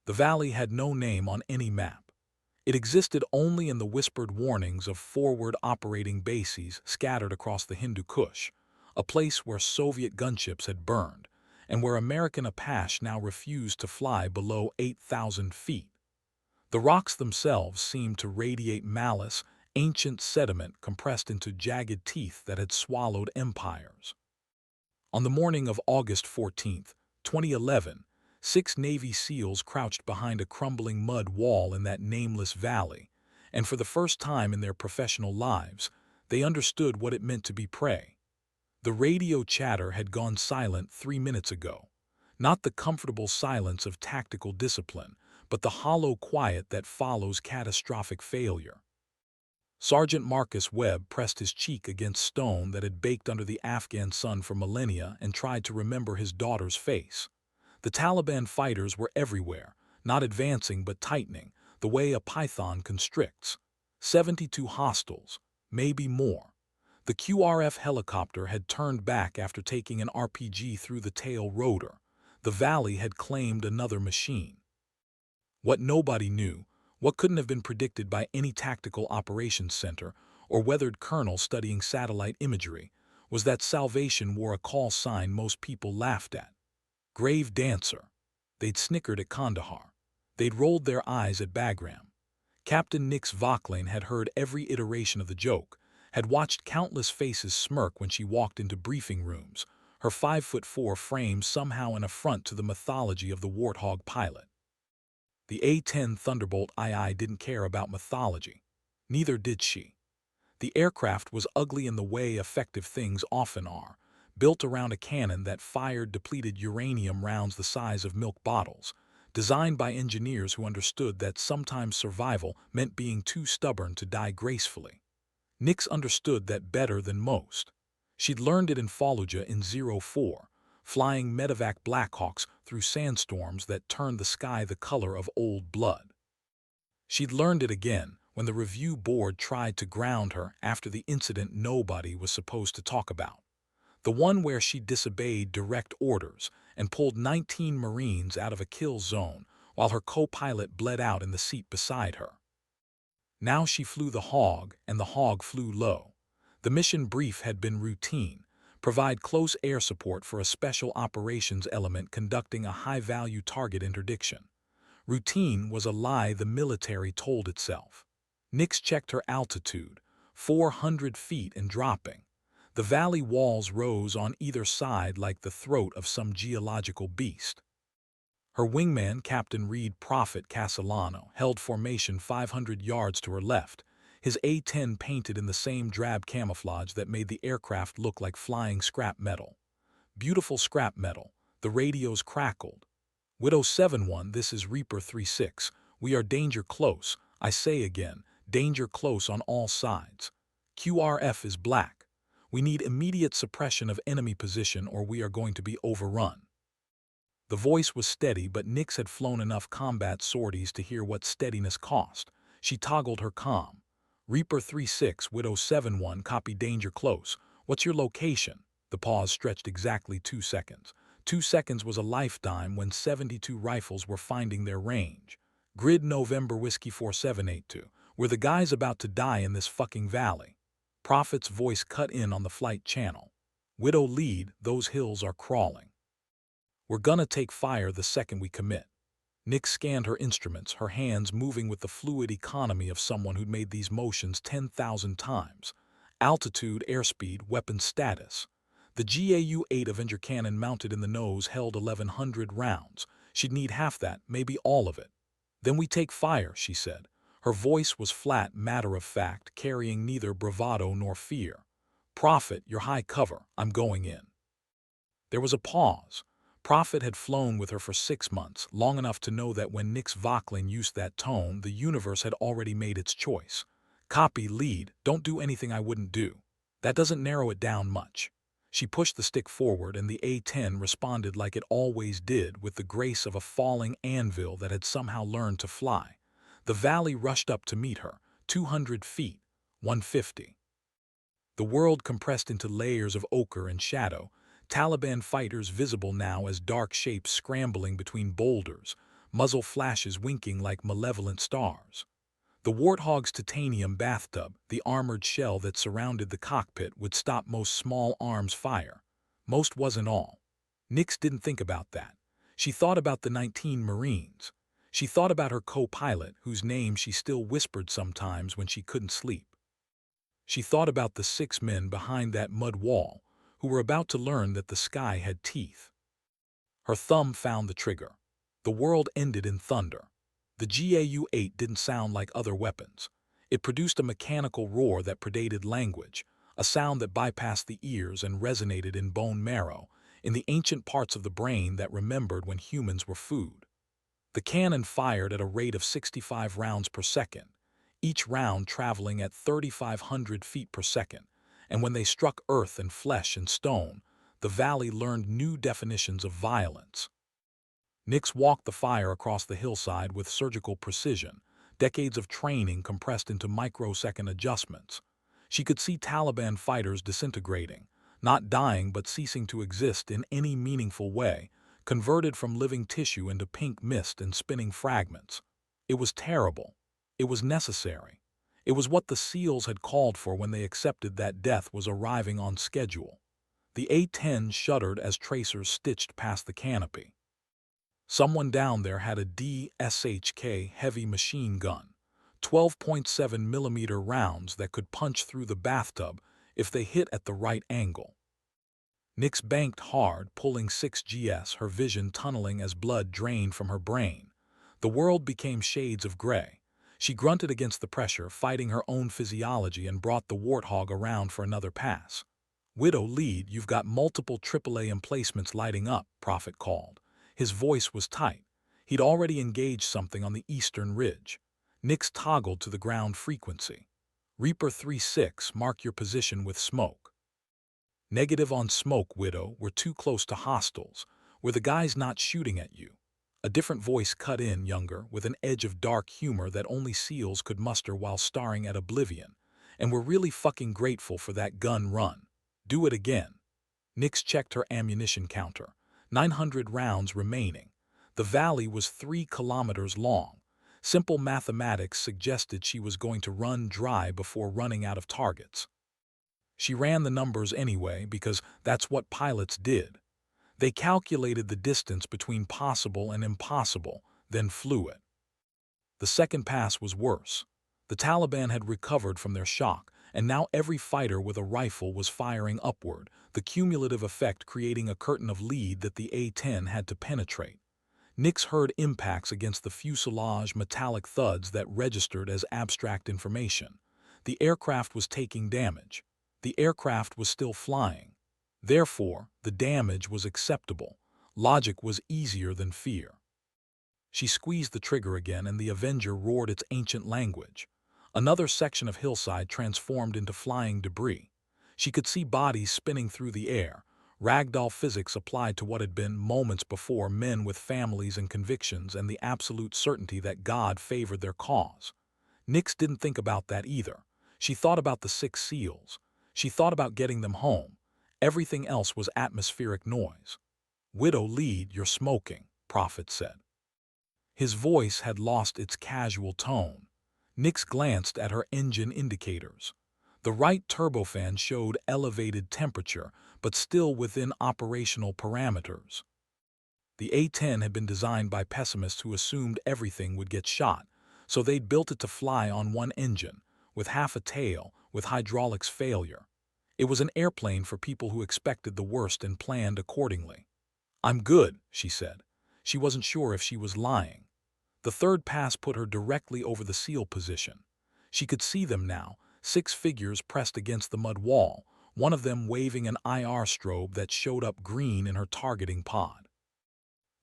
The valley had no name on any map. It existed only in the whispered warnings of forward operating bases scattered across the Hindu Kush, a place where Soviet gunships had burned, and where American Apache now refused to fly below 8,000 feet. The rocks themselves seemed to radiate malice, ancient sediment compressed into jagged teeth that had swallowed empires. On the morning of August 14th, 2011, 6 Navy SEALs crouched behind a crumbling mud wall in that nameless valley, and for the first time in their professional lives, they understood what it meant to be prey. The radio chatter had gone silent 3 minutes ago, not the comfortable silence of tactical discipline, but the hollow quiet that follows catastrophic failure. Sergeant Marcus Webb pressed his cheek against stone that had baked under the Afghan sun for millennia and tried to remember his daughter's face. The Taliban fighters were everywhere, not advancing but tightening, the way a python constricts. 72 hostiles, maybe more. The QRF helicopter had turned back after taking an RPG through the tail rotor. The valley had claimed another machine. What nobody knew, what couldn't have been predicted by any tactical operations center or weathered colonel studying satellite imagery, was that salvation wore a call sign most people laughed at. Grave Dancer. They'd snickered at Kandahar. They'd rolled their eyes at Bagram. Captain Nix Vauclin had heard every iteration of the joke, had watched countless faces smirk when she walked into briefing rooms, her 5'4" frame somehow an affront to the mythology of the Warthog pilot. The A-10 Thunderbolt II didn't care about mythology. Neither did she. The aircraft was ugly in the way effective things often are, built around a cannon that fired depleted uranium rounds the size of milk bottles, designed by engineers who understood that sometimes survival meant being too stubborn to die gracefully. Nix understood that better than most. She'd learned it in Fallujah in 04, flying medevac Blackhawks through sandstorms that turned the sky the color of old blood. She'd learned it again when the review board tried to ground her after the incident nobody was supposed to talk about. The one where she disobeyed direct orders and pulled 19 Marines out of a kill zone while her co-pilot bled out in the seat beside her. Now she flew the Hog, and the Hog flew low. The mission brief had been routine: provide close air support for a special operations element conducting a high-value target interdiction. Routine was a lie the military told itself. Nix checked her altitude, 400 feet and dropping. The valley walls rose on either side like the throat of some geological beast. Her wingman, Captain Reed Prophet Castellano, held formation 500 yards to her left, his A-10 painted in the same drab camouflage that made the aircraft look like flying scrap metal. Beautiful scrap metal. The radios crackled. Widow 7-1, this is Reaper 3-6. We are danger close. I say again, danger close on all sides. QRF is black. We need immediate suppression of enemy position or we are going to be overrun. The voice was steady, but Nix had flown enough combat sorties to hear what steadiness cost. She toggled her comm. Reaper 3-6, Widow 7-1, copy danger close. What's your location? The pause stretched exactly 2 seconds. 2 seconds was a lifetime when 72 rifles were finding their range. Grid November Whiskey 4782. We're the guys about to die in this fucking valley. Prophet's voice cut in on the flight channel. Widow lead, those hills are crawling. We're gonna take fire the second we commit. Nix scanned her instruments, her hands moving with the fluid economy of someone who'd made these motions 10,000 times. Altitude, airspeed, weapon status. The GAU-8 Avenger cannon mounted in the nose held 1,100 rounds. She'd need half that, maybe all of it. Then we take fire, she said. Her voice was flat, matter-of-fact, carrying neither bravado nor fear. Prophet, you're high cover. I'm going in. There was a pause. Prophet had flown with her for 6 months, long enough to know that when Nix Vauclin used that tone, the universe had already made its choice. Copy, lead, don't do anything I wouldn't do. That doesn't narrow it down much. She pushed the stick forward, and the A-10 responded like it always did, with the grace of a falling anvil that had somehow learned to fly. The valley rushed up to meet her, 200 feet, 150. The world compressed into layers of ochre and shadow, Taliban fighters visible now as dark shapes scrambling between boulders, muzzle flashes winking like malevolent stars. The Warthog's titanium bathtub, the armored shell that surrounded the cockpit, would stop most small arms fire. Most wasn't all. Nix didn't think about that. She thought about the 19 Marines. She thought about her co-pilot, whose name she still whispered sometimes when she couldn't sleep. She thought about the 6 men behind that mud wall, who were about to learn that the sky had teeth. Her thumb found the trigger. The world ended in thunder. The GAU-8 didn't sound like other weapons. It produced a mechanical roar that predated language, a sound that bypassed the ears and resonated in bone marrow, in the ancient parts of the brain that remembered when humans were food. The cannon fired at a rate of 65 rounds per second, each round traveling at 3,500 feet per second, and when they struck earth and flesh and stone, the valley learned new definitions of violence. Nix walked the fire across the hillside with surgical precision, decades of training compressed into microsecond adjustments. She could see Taliban fighters disintegrating, not dying but ceasing to exist in any meaningful way, converted from living tissue into pink mist and spinning fragments. It was terrible. It was necessary. It was what the SEALs had called for when they accepted that death was arriving on schedule. The A-10 shuddered as tracers stitched past the canopy. Someone down there had a DSHK heavy machine gun, 12.7mm rounds that could punch through the bathtub if they hit at the right angle. Nix banked hard, pulling 6GS, her vision tunneling as blood drained from her brain. The world became shades of gray. She grunted against the pressure, fighting her own physiology, and brought the Warthog around for another pass. "Widow lead, you've got multiple AAA emplacements lighting up," Prophet called. His voice was tight. He'd already engaged something on the eastern ridge. Nix toggled to the ground frequency. "Reaper 3-6, mark your position with smoke." "Negative on smoke, Widow. We're too close to hostiles. We're the guys not shooting at you." A different voice cut in, younger, with an edge of dark humor that only SEALs could muster while staring at oblivion. "And we're really fucking grateful for that gun run. Do it again." Nix checked her ammunition counter. 900 rounds remaining. The valley was 3 kilometers long. Simple mathematics suggested she was going to run dry before running out of targets. She ran the numbers anyway because that's what pilots did. They calculated the distance between possible and impossible, then flew it. The second pass was worse. The Taliban had recovered from their shock, and now every fighter with a rifle was firing upward, the cumulative effect creating a curtain of lead that the A-10 had to penetrate. Nix heard impacts against the fuselage, metallic thuds that registered as abstract information. The aircraft was taking damage. The aircraft was still flying. Therefore, the damage was acceptable. Logic was easier than fear. She squeezed the trigger again, and the Avenger roared its ancient language. Another section of hillside transformed into flying debris. She could see bodies spinning through the air, ragdoll physics applied to what had been, moments before, men with families and convictions and the absolute certainty that God favored their cause. Nix didn't think about that either. She thought about the 6 SEALs. She thought about getting them home. Everything else was atmospheric noise. "Widow lead, you're smoking," Prophet said. His voice had lost its casual tone. Nix glanced at her engine indicators. The right turbofan showed elevated temperature, but still within operational parameters. The A-10 had been designed by pessimists who assumed everything would get shot, so they'd built it to fly on one engine, with half a tail, with hydraulics failure. It was an airplane for people who expected the worst and planned accordingly. "I'm good," she said. She wasn't sure if she was lying. The third pass put her directly over the SEAL position. She could see them now, 6 figures pressed against the mud wall, one of them waving an IR strobe that showed up green in her targeting pod.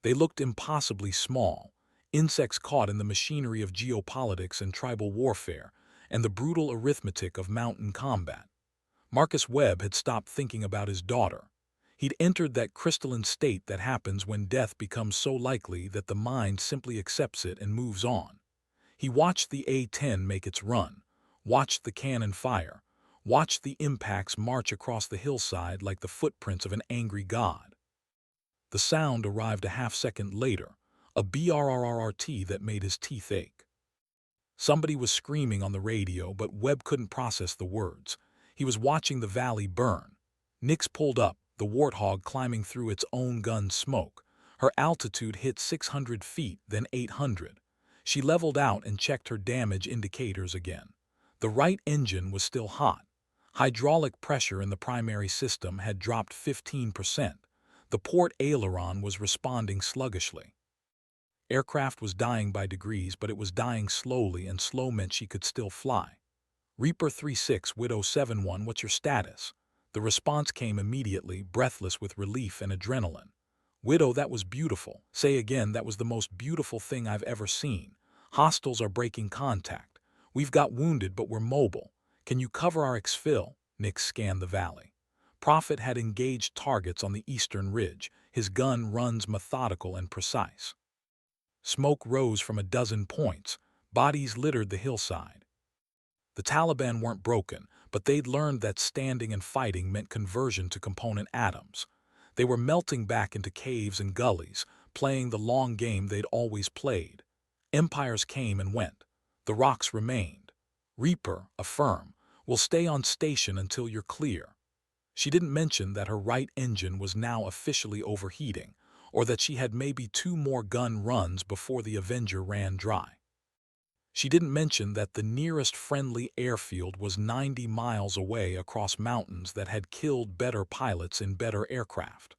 They looked impossibly small, insects caught in the machinery of geopolitics and tribal warfare, and the brutal arithmetic of mountain combat. Marcus Webb had stopped thinking about his daughter. He'd entered that crystalline state that happens when death becomes so likely that the mind simply accepts it and moves on. He watched the A-10 make its run, watched the cannon fire, watched the impacts march across the hillside like the footprints of an angry god. The sound arrived a half-second later, a BRRRT that made his teeth ache. Somebody was screaming on the radio, but Webb couldn't process the words. He was watching the valley burn. Nix pulled up, the warthog climbing through its own gun's smoke. Her altitude hit 600 feet, then 800. She leveled out and checked her damage indicators again. The right engine was still hot. Hydraulic pressure in the primary system had dropped 15%. The port aileron was responding sluggishly. Aircraft was dying by degrees, but it was dying slowly, and slow meant she could still fly. Reaper 36, Widow 71, what's your status? The response came immediately, breathless with relief and adrenaline. Widow, that was beautiful. Say again, that was the most beautiful thing I've ever seen. Hostiles are breaking contact. We've got wounded, but we're mobile. Can you cover our exfil? Nix scanned the valley. Prophet had engaged targets on the eastern ridge. His gun runs methodical and precise. Smoke rose from a dozen points. Bodies littered the hillside. The Taliban weren't broken, but they'd learned that standing and fighting meant conversion to component atoms. They were melting back into caves and gullies, playing the long game they'd always played. Empires came and went. The rocks remained. Reaper, affirm, will stay on station until you're clear. She didn't mention that her right engine was now officially overheating, or that she had maybe 2 more gun runs before the Avenger ran dry. She didn't mention that the nearest friendly airfield was 90 miles away across mountains that had killed better pilots in better aircraft.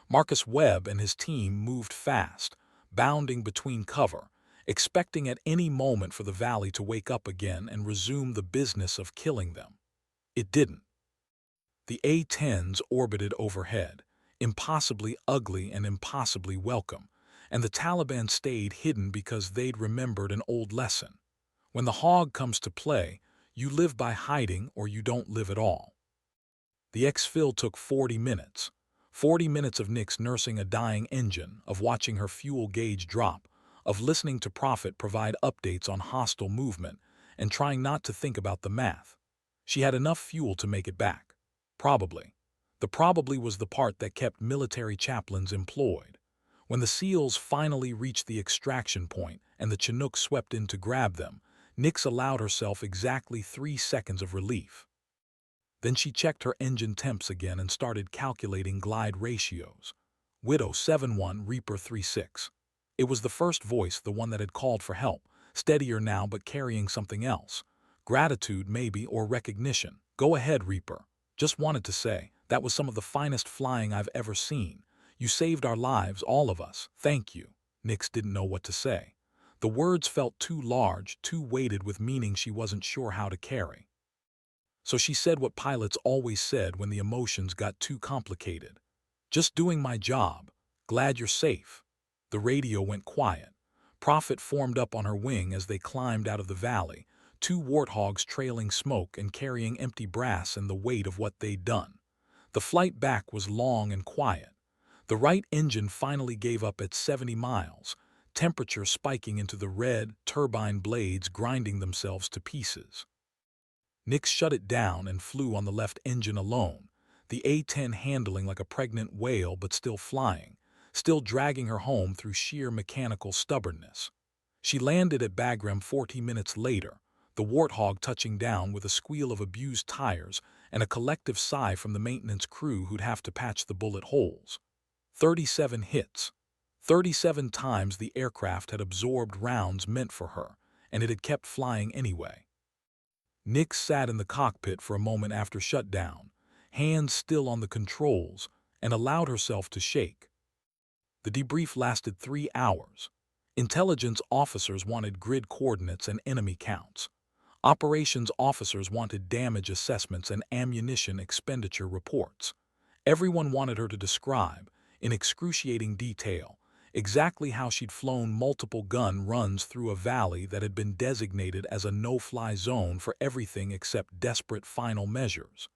Marcus Webb and his team moved fast, bounding between cover, expecting at any moment for the valley to wake up again and resume the business of killing them. It didn't. The A-10s orbited overhead, impossibly ugly and impossibly welcome, and the Taliban stayed hidden because they'd remembered an old lesson. When the hog comes to play, you live by hiding or you don't live at all. The exfil took 40 minutes. 40 minutes of Nix nursing a dying engine, of watching her fuel gauge drop, of listening to Prophet provide updates on hostile movement, and trying not to think about the math. She had enough fuel to make it back. Probably. The probably was the part that kept military chaplains employed. When the SEALs finally reached the extraction point and the Chinook swept in to grab them, Nix allowed herself exactly 3 seconds of relief. Then she checked her engine temps again and started calculating glide ratios. Widow 71, Reaper 36. It was the first voice, the one that had called for help, steadier now but carrying something else. Gratitude, maybe, or recognition. Go ahead, Reaper. Just wanted to say, that was some of the finest flying I've ever seen. You saved our lives, all of us. Thank you. Nix didn't know what to say. The words felt too large, too weighted with meaning she wasn't sure how to carry. So she said what pilots always said when the emotions got too complicated. Just doing my job. Glad you're safe. The radio went quiet. Prophet formed up on her wing as they climbed out of the valley, 2 warthogs trailing smoke and carrying empty brass and the weight of what they'd done. The flight back was long and quiet. The right engine finally gave up at 70 miles, temperature spiking into the red, turbine blades grinding themselves to pieces. Nix shut it down and flew on the left engine alone, the A-10 handling like a pregnant whale but still flying, still dragging her home through sheer mechanical stubbornness. She landed at Bagram 40 minutes later, the warthog touching down with a squeal of abused tires and a collective sigh from the maintenance crew who'd have to patch the bullet holes. 37 hits. 37 times the aircraft had absorbed rounds meant for her, and it had kept flying anyway. Nix sat in the cockpit for a moment after shutdown, hands still on the controls, and allowed herself to shake. The debrief lasted 3 hours. Intelligence officers wanted grid coordinates and enemy counts. Operations officers wanted damage assessments and ammunition expenditure reports. Everyone wanted her to describe, in excruciating detail, exactly how she'd flown multiple gun runs through a valley that had been designated as a no-fly zone for everything except desperate final measures.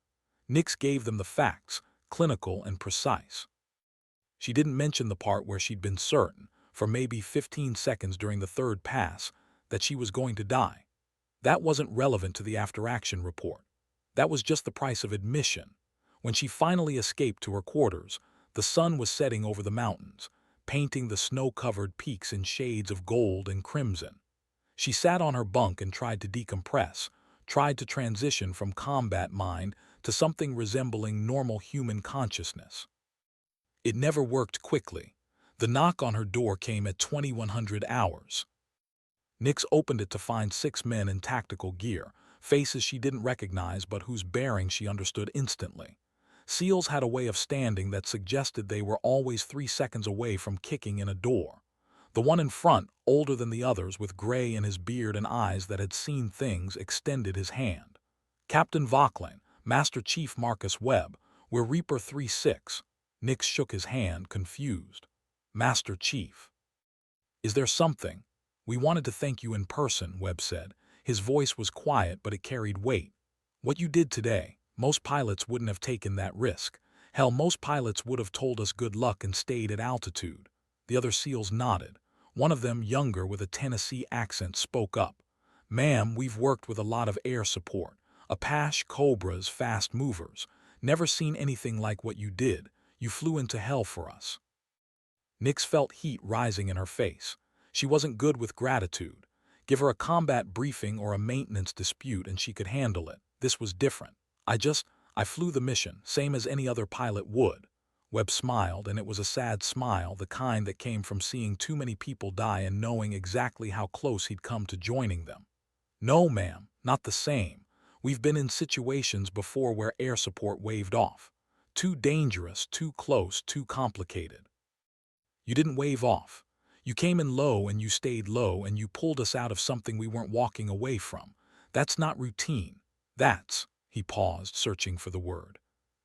Nix gave them the facts, clinical and precise. She didn't mention the part where she'd been certain, for maybe 15 seconds during the 3rd pass, that she was going to die. That wasn't relevant to the after-action report. That was just the price of admission. When she finally escaped to her quarters, the sun was setting over the mountains. painting the snow-covered peaks in shades of gold and crimson. She sat on her bunk and tried to decompress, tried to transition from combat mind to something resembling normal human consciousness. It never worked quickly. The knock on her door came at 2100 hours. Nix opened it to find 6 men in tactical gear, faces she didn't recognize but whose bearing she understood instantly. SEALs had a way of standing that suggested they were always 3 seconds away from kicking in a door. The one in front, older than the others, with gray in his beard and eyes that had seen things, extended his hand. "Captain Vauclin, Master Chief Marcus Webb, we're Reaper 3-6. Nix shook his hand, confused. "Master Chief. Is there something? We wanted to thank you in person," Webb said. His voice was quiet, but it carried weight. "What you did today, most pilots wouldn't have taken that risk. Hell, most pilots would have told us good luck and stayed at altitude." The other SEALs nodded. One of them, younger with a Tennessee accent, spoke up. "Ma'am, we've worked with a lot of air support. Apache, Cobras, fast movers. Never seen anything like what you did. You flew into hell for us." Nix felt heat rising in her face. She wasn't good with gratitude. Give her a combat briefing or a maintenance dispute and she could handle it. This was different. I flew the mission, same as any other pilot would." Webb smiled, and it was a sad smile, the kind that came from seeing too many people die and knowing exactly how close he'd come to joining them. "No, ma'am, not the same. We've been in situations before where air support waved off. Too dangerous, too close, too complicated." "You didn't wave off. You came in low and you stayed low and you pulled us out of something we weren't walking away from. That's not routine. That's," he paused, searching for the word,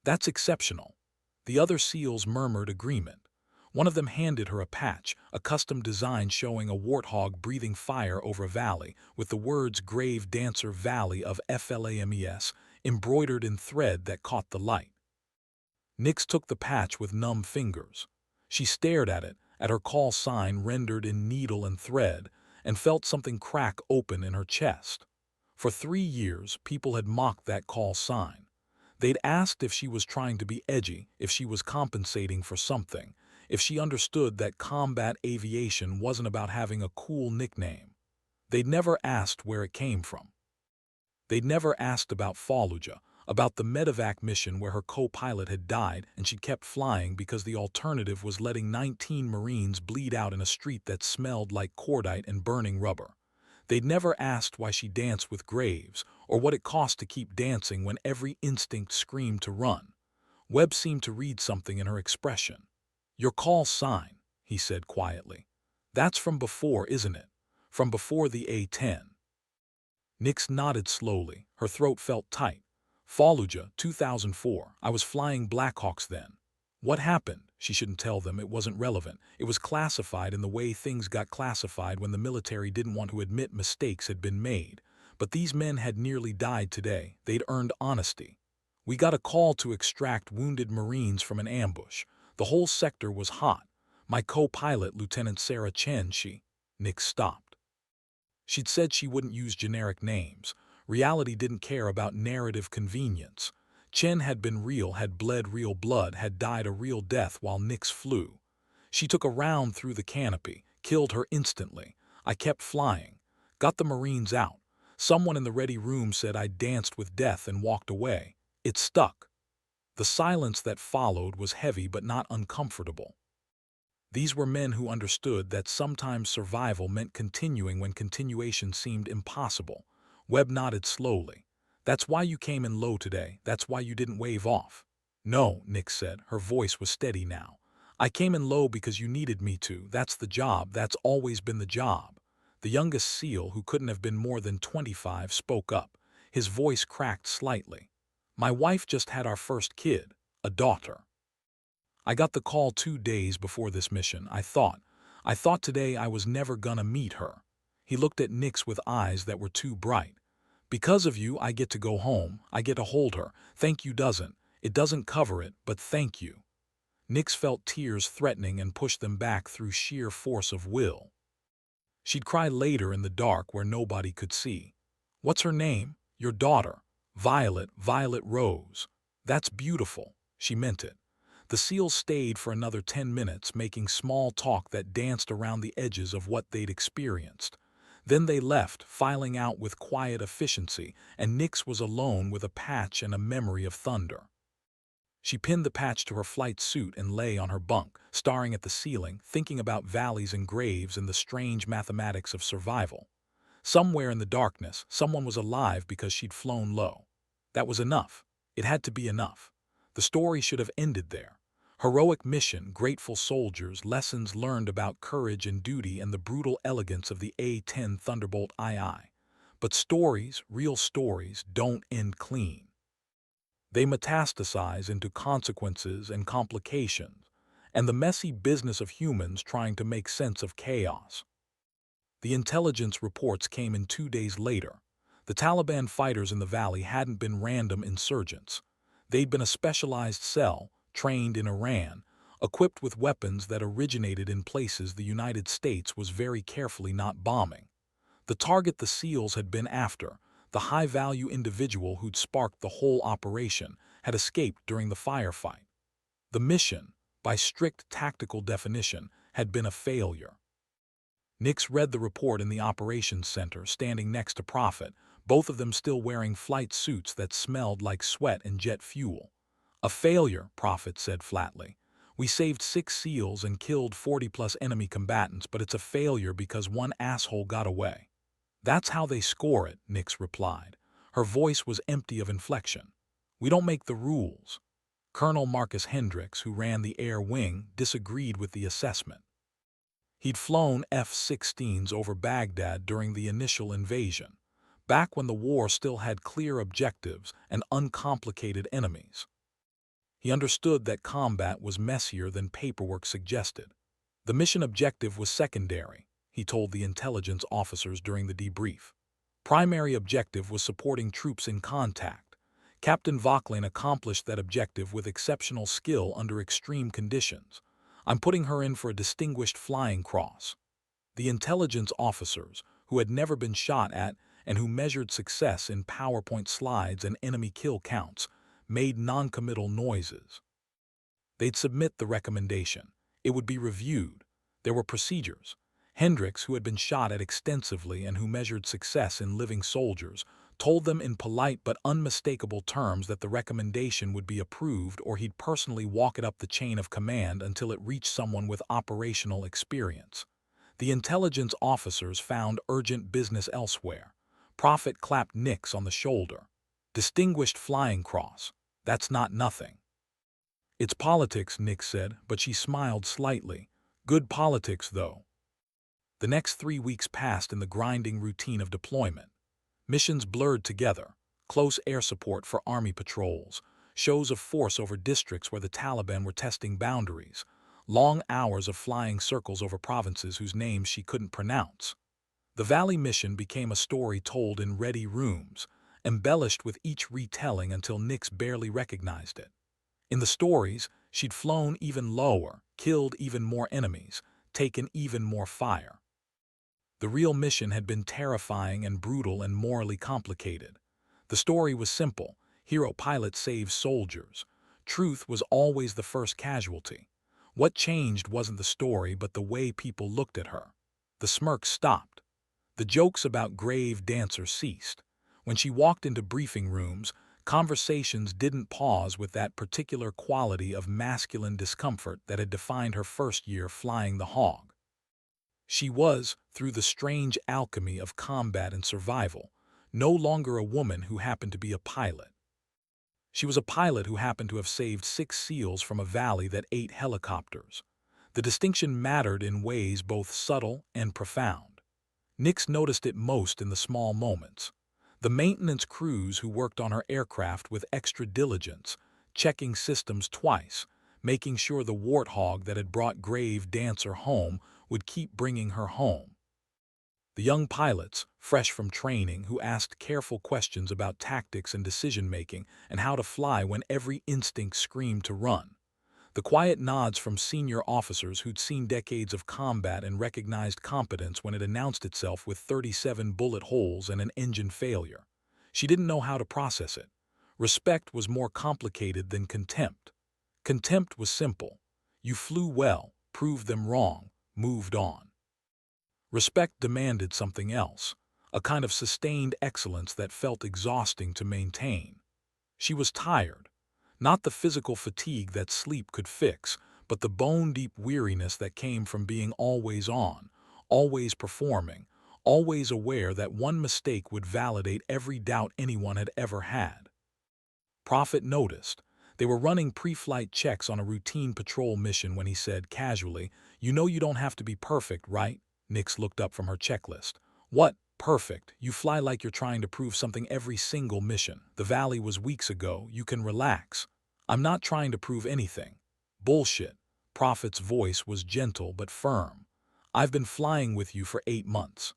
"that's exceptional." The other SEALs murmured agreement. One of them handed her a patch, a custom design showing a warthog breathing fire over a valley, with the words "Grave Dancer Valley of FLAMES" embroidered in thread that caught the light. Nix took the patch with numb fingers. She stared at it, at her call sign rendered in needle and thread, and felt something crack open in her chest. For 3 years, people had mocked that call sign. They'd asked if she was trying to be edgy, if she was compensating for something, if she understood that combat aviation wasn't about having a cool nickname. They'd never asked where it came from. They'd never asked about Fallujah, about the medevac mission where her co-pilot had died and she'd kept flying because the alternative was letting 19 Marines bleed out in a street that smelled like cordite and burning rubber. They'd never asked why she danced with Graves, or what it cost to keep dancing when every instinct screamed to run. Webb seemed to read something in her expression. "Your call sign," he said quietly. "That's from before, isn't it? From before the A-10. Nix nodded slowly. Her throat felt tight. "Fallujah, 2004. I was flying Blackhawks then." "What happened?" She shouldn't tell them, it wasn't relevant. It was classified in the way things got classified when the military didn't want to admit mistakes had been made. But these men had nearly died today. They'd earned honesty. "We got a call to extract wounded Marines from an ambush. The whole sector was hot. My co-pilot, Lieutenant Sarah Chen, Nix stopped. She'd said she wouldn't use generic names. Reality didn't care about narrative convenience. Chen had been real, had bled real blood, had died a real death while Nix flew. She took a round through the canopy, killed her instantly. I kept flying. Got the Marines out. Someone in the ready room said I danced with death and walked away. It stuck." The silence that followed was heavy but not uncomfortable. These were men who understood that sometimes survival meant continuing when continuation seemed impossible. Webb nodded slowly. "That's why you came in low today. That's why you didn't wave off." "No," Nix said. Her voice was steady now. "I came in low because you needed me to. That's the job. That's always been the job." The youngest SEAL, who couldn't have been more than 25, spoke up. His voice cracked slightly. "My wife just had our first kid, a daughter. I got the call 2 days before this mission. I thought today I was never gonna meet her." He looked at Nix with eyes that were too bright. "Because of you, I get to go home. I get to hold her. Thank you it doesn't cover it, but thank you." Nix felt tears threatening and pushed them back through sheer force of will. She'd cry later in the dark where nobody could see. "What's her name?" "Your daughter. Violet Rose." "That's beautiful." She meant it. The SEALs stayed for another 10 minutes, making small talk that danced around the edges of what they'd experienced. Then they left, filing out with quiet efficiency, and Nix was alone with a patch and a memory of thunder. She pinned the patch to her flight suit and lay on her bunk, staring at the ceiling, thinking about valleys and graves and the strange mathematics of survival. Somewhere in the darkness, someone was alive because she'd flown low. That was enough. It had to be enough. The story should have ended there. Heroic mission, grateful soldiers, lessons learned about courage and duty, and the brutal elegance of the A-10 Thunderbolt II. But stories, real stories, don't end clean. They metastasize into consequences and complications, and the messy business of humans trying to make sense of chaos. The intelligence reports came in 2 days later. The Taliban fighters in the valley hadn't been random insurgents. They'd been a specialized cell, trained in Iran, equipped with weapons that originated in places the United States was very carefully not bombing. The target the SEALs had been after, the high-value individual who'd sparked the whole operation, had escaped during the firefight. The mission, by strict tactical definition, had been a failure. Nix read the report in the operations center, standing next to Prophet, both of them still wearing flight suits that smelled like sweat and jet fuel. "A failure," Prophet said flatly. "We saved 6 SEALs and killed 40+ enemy combatants, but it's a failure because one asshole got away." "That's how they score it," Nix replied. Her voice was empty of inflection. "We don't make the rules." Colonel Marcus Hendricks, who ran the air wing, disagreed with the assessment. He'd flown F-16s over Baghdad during the initial invasion, back when the war still had clear objectives and uncomplicated enemies. He understood that combat was messier than paperwork suggested. The mission objective was secondary, he told the intelligence officers during the debrief. Primary objective was supporting troops in contact. Captain Vauquelin accomplished that objective with exceptional skill under extreme conditions. "I'm putting her in for a Distinguished Flying Cross." The intelligence officers, who had never been shot at and who measured success in PowerPoint slides and enemy kill counts, made noncommittal noises. They'd submit the recommendation. It would be reviewed. There were procedures. Hendricks, who had been shot at extensively and who measured success in living soldiers, told them in polite but unmistakable terms that the recommendation would be approved or he'd personally walk it up the chain of command until it reached someone with operational experience. The intelligence officers found urgent business elsewhere. Prophet clapped Nix on the shoulder. "Distinguished Flying Cross. That's not nothing." "It's politics," Nix said, but she smiled slightly. "Good politics, though." The next 3 weeks passed in the grinding routine of deployment. Missions blurred together, close air support for army patrols, shows of force over districts where the Taliban were testing boundaries, long hours of flying circles over provinces whose names she couldn't pronounce. The Valley mission became a story told in ready rooms, embellished with each retelling until Nix barely recognized it. In the stories, she'd flown even lower, killed even more enemies, taken even more fire. The real mission had been terrifying and brutal and morally complicated. The story was simple. Hero pilot saves soldiers. Truth was always the first casualty. What changed wasn't the story but the way people looked at her. The smirk stopped. The jokes about grave dancer ceased. When she walked into briefing rooms, conversations didn't pause with that particular quality of masculine discomfort that had defined her first year flying the Hog. She was, through the strange alchemy of combat and survival, no longer a woman who happened to be a pilot. She was a pilot who happened to have saved 6 SEALs from a valley that ate helicopters. The distinction mattered in ways both subtle and profound. Nix noticed it most in the small moments. The maintenance crews who worked on her aircraft with extra diligence, checking systems twice, making sure the warthog that had brought Grave Dancer home would keep bringing her home. The young pilots, fresh from training, who asked careful questions about tactics and decision-making and how to fly when every instinct screamed to run. The quiet nods from senior officers who'd seen decades of combat and recognized competence when it announced itself with 37 bullet holes and an engine failure. She didn't know how to process it. Respect was more complicated than contempt. Contempt was simple. You flew well, proved them wrong, moved on. Respect demanded something else, a kind of sustained excellence that felt exhausting to maintain. She was tired, not the physical fatigue that sleep could fix, but the bone-deep weariness that came from being always on, always performing, always aware that one mistake would validate every doubt anyone had ever had. Prophet noticed. They were running pre-flight checks on a routine patrol mission when he said casually, "You know you don't have to be perfect, right?" Nix looked up from her checklist. "What? Perfect. You fly like you're trying to prove something every single mission. The valley was weeks ago. You can relax." "I'm not trying to prove anything." "Bullshit." Prophet's voice was gentle but firm. "I've been flying with you for 8 months.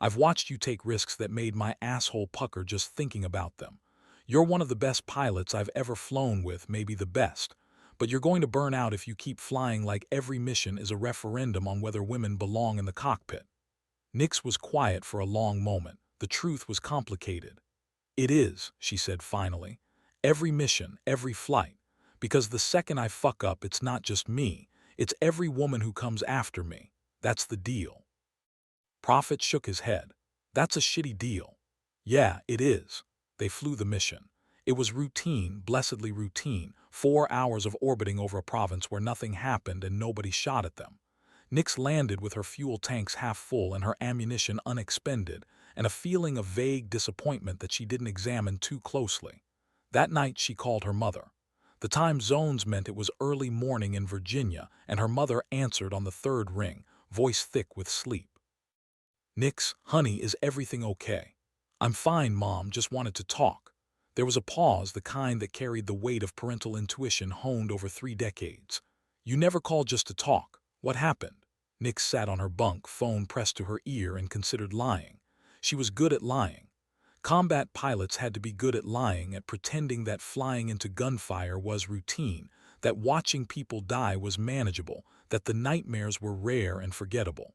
I've watched you take risks that made my asshole pucker just thinking about them. You're one of the best pilots I've ever flown with, maybe the best. But you're going to burn out if you keep flying like every mission is a referendum on whether women belong in the cockpit." Nix was quiet for a long moment. The truth was complicated. "It is," she said finally. "Every mission, every flight. Because the second I fuck up, it's not just me. It's every woman who comes after me. That's the deal." Prophet shook his head. "That's a shitty deal." "Yeah, it is." They flew the mission. It was routine, blessedly routine, 4 hours of orbiting over a province where nothing happened and nobody shot at them. Nix landed with her fuel tanks half full and her ammunition unexpended, and a feeling of vague disappointment that she didn't examine too closely. That night she called her mother. The time zones meant it was early morning in Virginia, and her mother answered on the third ring, voice thick with sleep. "Nix, honey, is everything okay?" "I'm fine, Mom, just wanted to talk." There was a pause, the kind that carried the weight of parental intuition honed over 3 decades. "You never called just to talk. What happened?" Nix sat on her bunk, phone pressed to her ear, and considered lying. She was good at lying. Combat pilots had to be good at lying, at pretending that flying into gunfire was routine, that watching people die was manageable, that the nightmares were rare and forgettable.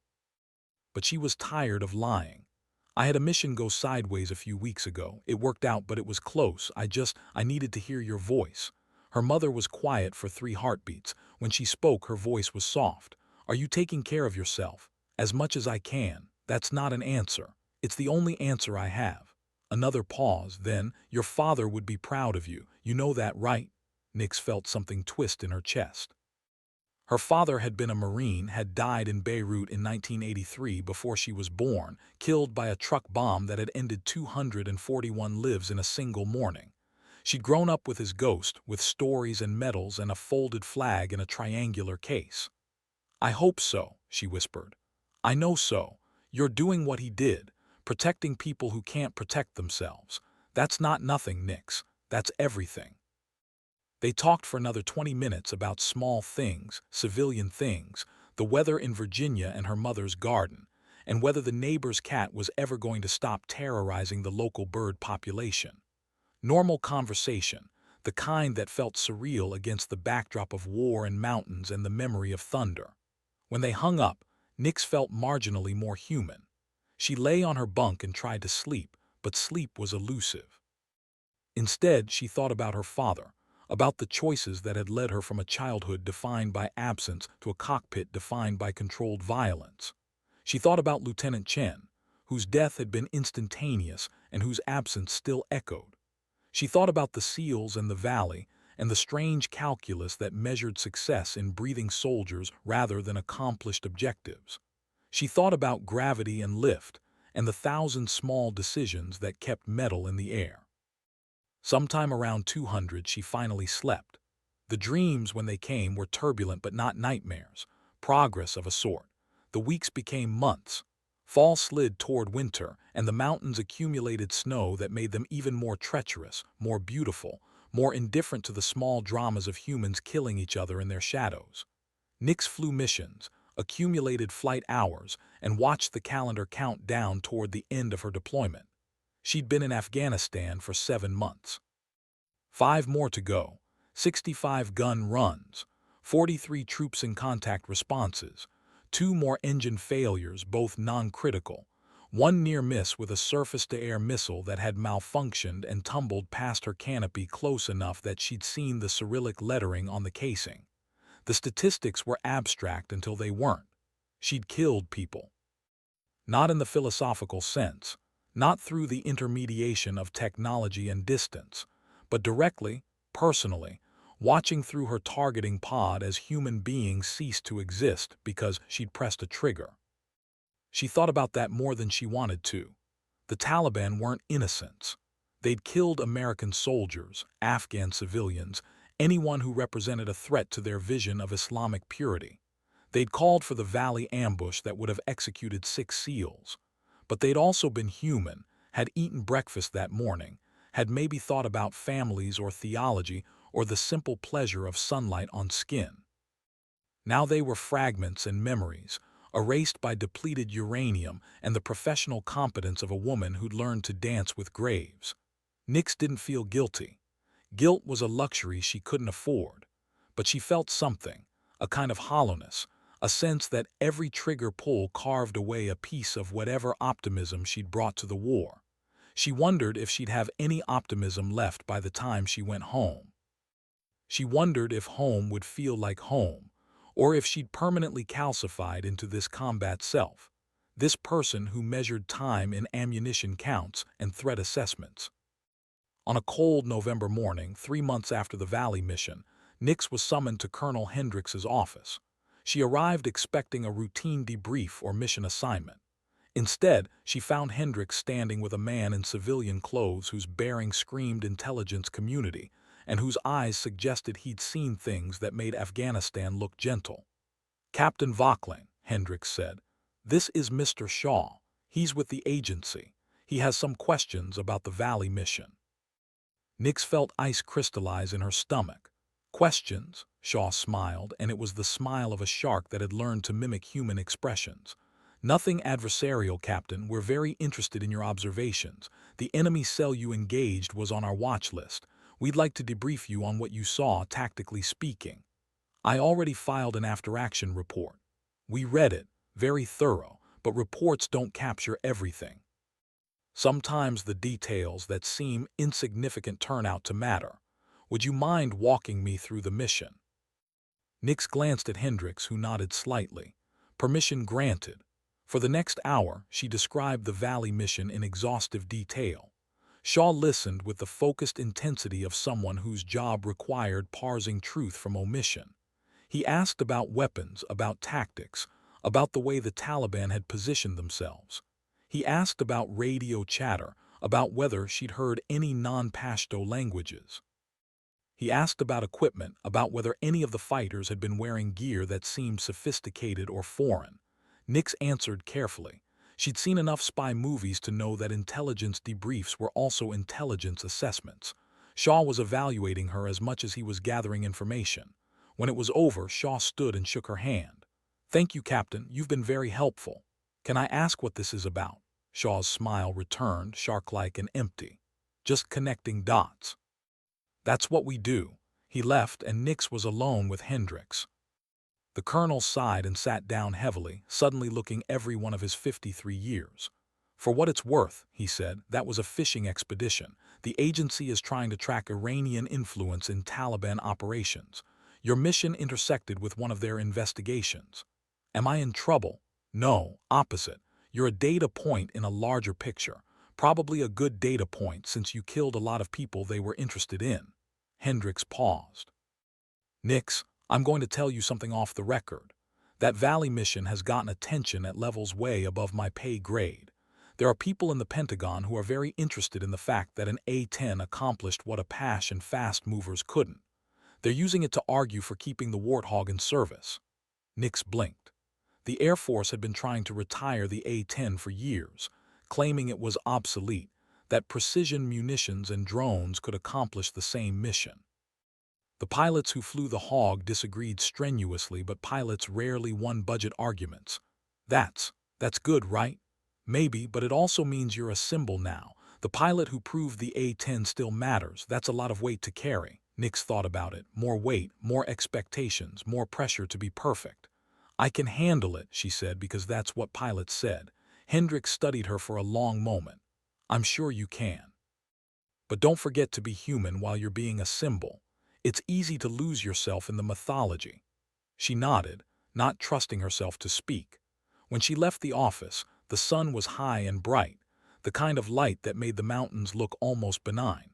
But she was tired of lying. "I had a mission go sideways a few weeks ago. It worked out, but it was close. I needed to hear your voice." Her mother was quiet for 3 heartbeats. When she spoke, her voice was soft. "Are you taking care of yourself?" "As much as I can." "That's not an answer." "It's the only answer I have." Another pause, then, "Your father would be proud of you. You know that, right?" Nix felt something twist in her chest. Her father had been a Marine, had died in Beirut in 1983 before she was born, killed by a truck bomb that had ended 241 lives in a single morning. She'd grown up with his ghost, with stories and medals and a folded flag in a triangular case. "I hope so," she whispered. "I know so. You're doing what he did, protecting people who can't protect themselves. That's not nothing, Nix. That's everything." They talked for another 20 minutes about small things, civilian things, the weather in Virginia and her mother's garden, and whether the neighbor's cat was ever going to stop terrorizing the local bird population. Normal conversation, the kind that felt surreal against the backdrop of war and mountains and the memory of thunder. When they hung up, Nix felt marginally more human. She lay on her bunk and tried to sleep, but sleep was elusive. Instead, she thought about her father, about the choices that had led her from a childhood defined by absence to a cockpit defined by controlled violence. She thought about Lieutenant Chen, whose death had been instantaneous and whose absence still echoed. She thought about the SEALs and the Valley, and the strange calculus that measured success in breathing soldiers rather than accomplished objectives. She thought about gravity and lift, and the 1,000 small decisions that kept metal in the air. Sometime around 200, she finally slept. The dreams, when they came, were turbulent but not nightmares, progress of a sort. The weeks became months. Fall slid toward winter, and the mountains accumulated snow that made them even more treacherous, more beautiful, more indifferent to the small dramas of humans killing each other in their shadows. Nix flew missions, accumulated flight hours, and watched the calendar count down toward the end of her deployment. She'd been in Afghanistan for 7 months. 5 more to go, 65 gun runs, 43 troops in contact responses, 2 more engine failures, both non-critical, One near miss with a surface-to-air missile that had malfunctioned and tumbled past her canopy close enough that she'd seen the Cyrillic lettering on the casing. The statistics were abstract until they weren't. She'd killed people. Not in the philosophical sense, not through the intermediation of technology and distance, but directly, personally, watching through her targeting pod as human beings ceased to exist because she'd pressed a trigger. She thought about that more than she wanted to. The Taliban weren't innocents. They'd killed American soldiers, Afghan civilians, anyone who represented a threat to their vision of Islamic purity. They'd called for the Valley ambush that would have executed 6 SEALs. But they'd also been human, had eaten breakfast that morning, had maybe thought about families or theology or the simple pleasure of sunlight on skin. Now they were fragments and memories, erased by depleted uranium and the professional competence of a woman who'd learned to dance with graves. Nix didn't feel guilty. Guilt was a luxury she couldn't afford. But she felt something, a kind of hollowness, a sense that every trigger pull carved away a piece of whatever optimism she'd brought to the war. She wondered if she'd have any optimism left by the time she went home. She wondered if home would feel like home, or if she'd permanently calcified into this combat self, this person who measured time in ammunition counts and threat assessments. On a cold November morning, 3 months after the Valley mission, Nix was summoned to Colonel Hendrix's office. She arrived expecting a routine debrief or mission assignment. Instead, she found Hendrix standing with a man in civilian clothes whose bearing screamed intelligence community, and whose eyes suggested he'd seen things that made Afghanistan look gentle. "Captain Vauquelin," Hendrix said, "this is Mr. Shaw. He's with the agency. He has some questions about the Valley mission." Nix felt ice crystallize in her stomach. "Questions?" Shaw smiled, and it was the smile of a shark that had learned to mimic human expressions. "Nothing adversarial, Captain. We're very interested in your observations. The enemy cell you engaged was on our watch list. We'd like to debrief you on what you saw, tactically speaking. I already filed an after-action report. We read it, very thorough, but reports don't capture everything. Sometimes the details that seem insignificant turn out to matter. Would you mind walking me through the mission?" Nix glanced at Hendrix, who nodded slightly. Permission granted. For the next hour, she described the Valley mission in exhaustive detail. Shaw listened with the focused intensity of someone whose job required parsing truth from omission. He asked about weapons, about tactics, about the way the Taliban had positioned themselves. He asked about radio chatter, about whether she'd heard any non-Pashto languages. He asked about equipment, about whether any of the fighters had been wearing gear that seemed sophisticated or foreign. Nix answered carefully. She'd seen enough spy movies to know that intelligence debriefs were also intelligence assessments. Shaw was evaluating her as much as he was gathering information. When it was over, Shaw stood and shook her hand. "Thank you, Captain. You've been very helpful. Can I ask what this is about?" Shaw's smile returned, shark-like and empty. "Just connecting dots." "That's what we do." He left, and Nix was alone with Hendrix. The colonel sighed and sat down heavily, suddenly looking every one of his 53 years. "For what it's worth," he said, "that was a fishing expedition. The agency is trying to track Iranian influence in Taliban operations. Your mission intersected with one of their investigations. Am I in trouble? No, opposite. You're a data point in a larger picture. Probably a good data point since you killed a lot of people they were interested in." Hendrix paused. "Nix, I'm going to tell you something off the record. That Valley mission has gotten attention at levels way above my pay grade. There are people in the Pentagon who are very interested in the fact that an A-10 accomplished what Apache and fast movers couldn't. They're using it to argue for keeping the Warthog in service." Nix blinked. The Air Force had been trying to retire the A-10 for years, claiming it was obsolete, that precision munitions and drones could accomplish the same mission. The pilots who flew the Hog disagreed strenuously, but pilots rarely won budget arguments. That's good, right? Maybe, but it also means you're a symbol now. The pilot who proved the A-10 still matters. That's a lot of weight to carry." Nix thought about it. More weight, more expectations, more pressure to be perfect. "I can handle it," she said, "because that's what pilots said. Hendricks studied her for a long moment. "I'm sure you can. But don't forget to be human while you're being a symbol. It's easy to lose yourself in the mythology." She nodded, not trusting herself to speak. When she left the office, the sun was high and bright, the kind of light that made the mountains look almost benign.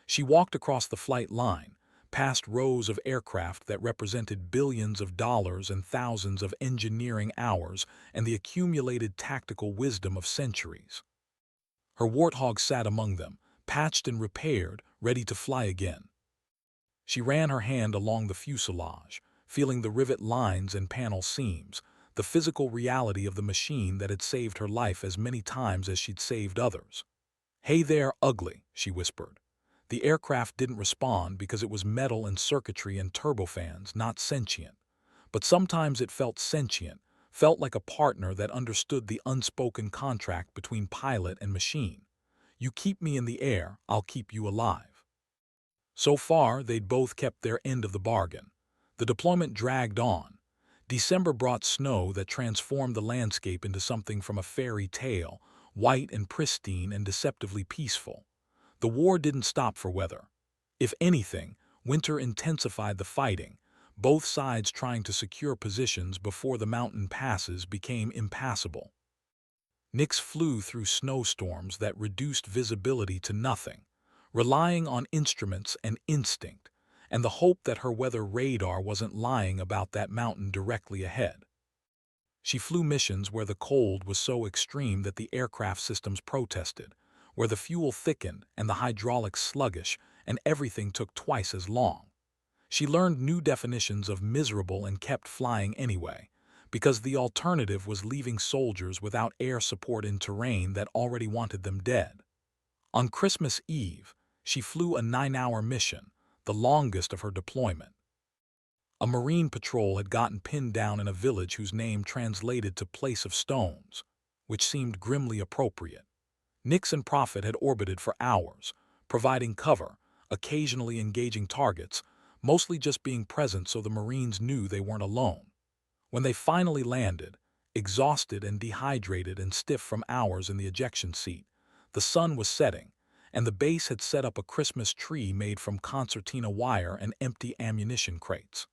She walked across the flight line, past rows of aircraft that represented billions of dollars and thousands of engineering hours and the accumulated tactical wisdom of centuries. Her warthog sat among them, patched and repaired, ready to fly again. She ran her hand along the fuselage, feeling the rivet lines and panel seams, the physical reality of the machine that had saved her life as many times as she'd saved others. "Hey there, ugly," she whispered. The aircraft didn't respond because it was metal and circuitry and turbofans, not sentient. But sometimes it felt sentient, felt like a partner that understood the unspoken contract between pilot and machine. "You keep me in the air, I'll keep you alive." So far, they'd both kept their end of the bargain. The deployment dragged on. December brought snow that transformed the landscape into something from a fairy tale, white and pristine and deceptively peaceful. The war didn't stop for weather. If anything, winter intensified the fighting. Both sides trying to secure positions before the mountain passes became impassable. Nix flew through snowstorms that reduced visibility to nothing, relying on instruments and instinct, and the hope that her weather radar wasn't lying about that mountain directly ahead. She flew missions where the cold was so extreme that the aircraft systems protested, where the fuel thickened and the hydraulics sluggish, and everything took twice as long. She learned new definitions of miserable and kept flying anyway, because the alternative was leaving soldiers without air support in terrain that already wanted them dead. On Christmas Eve, she flew a 9-hour mission, the longest of her deployment. A Marine patrol had gotten pinned down in a village whose name translated to Place of Stones, which seemed grimly appropriate. Nix and Prophet had orbited for hours, providing cover, occasionally engaging targets, mostly just being present so the Marines knew they weren't alone. When they finally landed, exhausted and dehydrated and stiff from hours in the ejection seat, the sun was setting, and the base had set up a Christmas tree made from concertina wire and empty ammunition crates.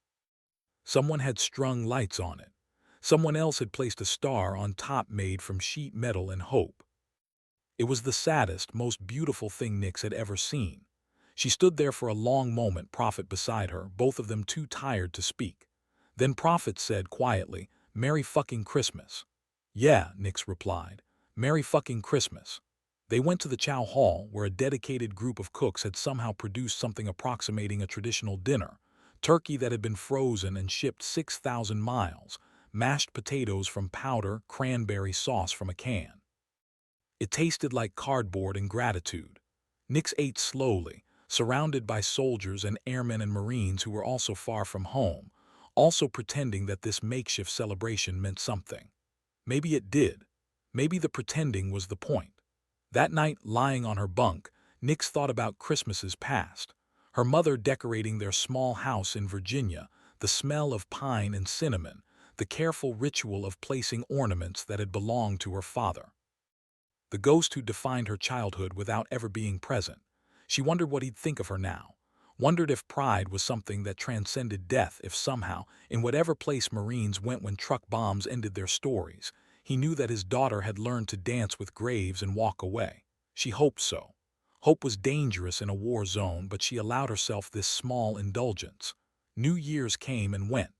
Someone had strung lights on it. Someone else had placed a star on top made from sheet metal and hope. It was the saddest, most beautiful thing Nix had ever seen. She stood there for a long moment, Prophet beside her, both of them too tired to speak. Then Prophet said quietly, "Merry fucking Christmas." "Yeah," Nix replied. "Merry fucking Christmas." They went to the chow hall, where a dedicated group of cooks had somehow produced something approximating a traditional dinner. Turkey that had been frozen and shipped 6,000 miles, mashed potatoes from powder, cranberry sauce from a can. It tasted like cardboard and gratitude. Nix ate slowly, surrounded by soldiers and airmen and Marines who were also far from home, also pretending that this makeshift celebration meant something. Maybe it did. Maybe the pretending was the point. That night, lying on her bunk, Nix thought about Christmases past. Her mother decorating their small house in Virginia, the smell of pine and cinnamon, the careful ritual of placing ornaments that had belonged to her father. The ghost who defined her childhood without ever being present. She wondered what he'd think of her now. Wondered if pride was something that transcended death, if somehow, in whatever place Marines went when truck bombs ended their stories, he knew that his daughter had learned to dance with graves and walk away. She hoped so. Hope was dangerous in a war zone, but she allowed herself this small indulgence. New Year's came and went.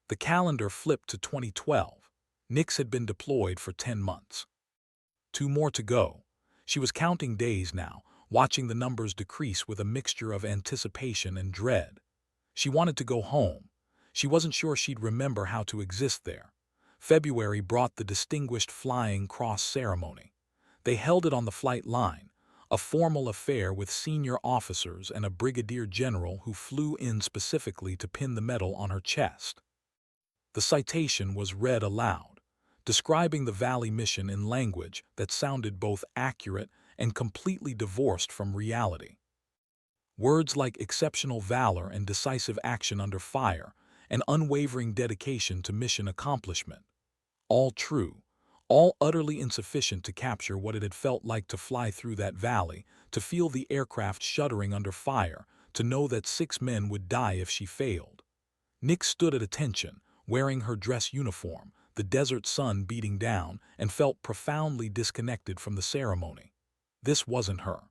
The calendar flipped to 2012. Nix had been deployed for 10 months. 2 more to go. She was counting days now, watching the numbers decrease with a mixture of anticipation and dread. She wanted to go home. She wasn't sure she'd remember how to exist there. February brought the Distinguished Flying Cross ceremony. They held it on the flight line, a formal affair with senior officers and a brigadier general who flew in specifically to pin the medal on her chest. The citation was read aloud, describing the Valley mission in language that sounded both accurate and completely divorced from reality. Words like exceptional valor and decisive action under fire, and unwavering dedication to mission accomplishment. All true, all utterly insufficient to capture what it had felt like to fly through that valley, to feel the aircraft shuddering under fire, to know that 6 men would die if she failed. Nick stood at attention, wearing her dress uniform, the desert sun beating down, and felt profoundly disconnected from the ceremony. This wasn't her.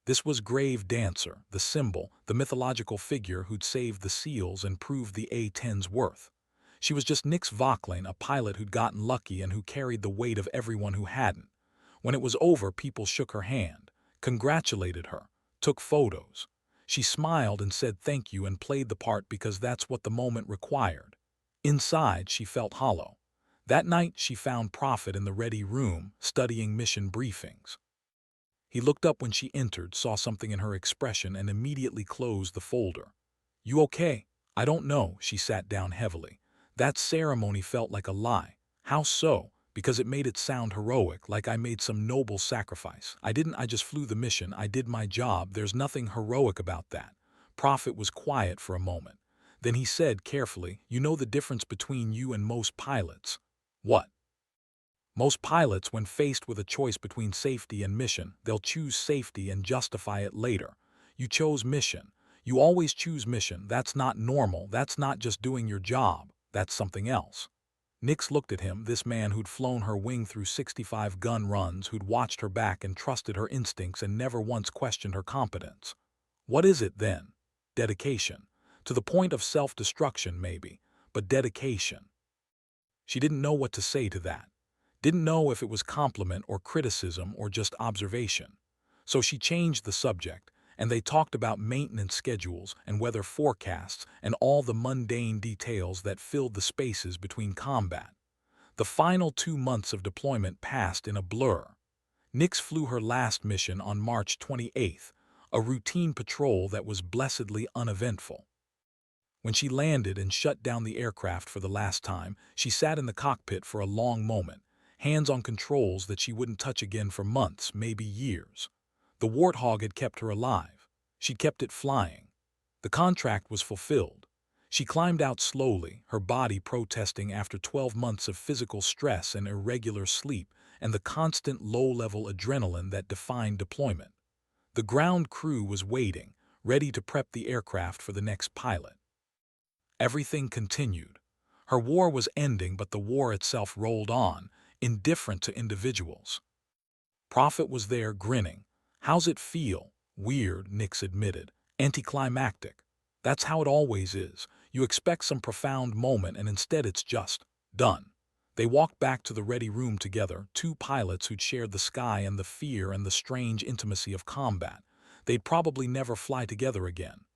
This was Grave Dancer, the symbol, the mythological figure who'd saved the SEALs and proved the A-10's worth. She was just Nix Vauclain, a pilot who'd gotten lucky and who carried the weight of everyone who hadn't. When it was over, people shook her hand, congratulated her, took photos. She smiled and said thank you and played the part because that's what the moment required. Inside, she felt hollow. That night, she found Prophet in the ready room, studying mission briefings. He looked up when she entered, saw something in her expression, and immediately closed the folder. "You okay?" "I don't know," she sat down heavily. "That ceremony felt like a lie." "How so?" "Because it made it sound heroic, like I made some noble sacrifice. I didn't, I just flew the mission, I did my job, there's nothing heroic about that." Prophet was quiet for a moment. Then he said carefully, "You know the difference between you and most pilots." "What?" "Most pilots, when faced with a choice between safety and mission, they'll choose safety and justify it later. You chose mission. You always choose mission. That's not normal. That's not just doing your job. That's something else." Nix looked at him, this man who'd flown her wing through 65 gun runs, who'd watched her back and trusted her instincts and never once questioned her competence. "What is it, then?" "Dedication. To the point of self-destruction, maybe, but dedication." She didn't know what to say to that. Didn't know if it was compliment or criticism or just observation. So she changed the subject, and they talked about maintenance schedules and weather forecasts and all the mundane details that filled the spaces between combat. The final 2 months of deployment passed in a blur. Nix flew her last mission on March 28th, a routine patrol that was blessedly uneventful. When she landed and shut down the aircraft for the last time, she sat in the cockpit for a long moment, hands on controls that she wouldn't touch again for months, maybe years. The Warthog had kept her alive. She'd kept it flying. The contract was fulfilled. She climbed out slowly, her body protesting after 12 months of physical stress and irregular sleep and the constant low-level adrenaline that defined deployment. The ground crew was waiting, ready to prep the aircraft for the next pilot. Everything continued. Her war was ending, but the war itself rolled on, indifferent to individuals. Prophet was there, grinning. "How's it feel?" "Weird," Nix admitted. "Anticlimactic. That's how it always is. You expect some profound moment, and instead it's just done." They walked back to the ready room together, two pilots who'd shared the sky and the fear and the strange intimacy of combat. They'd probably never fly together again.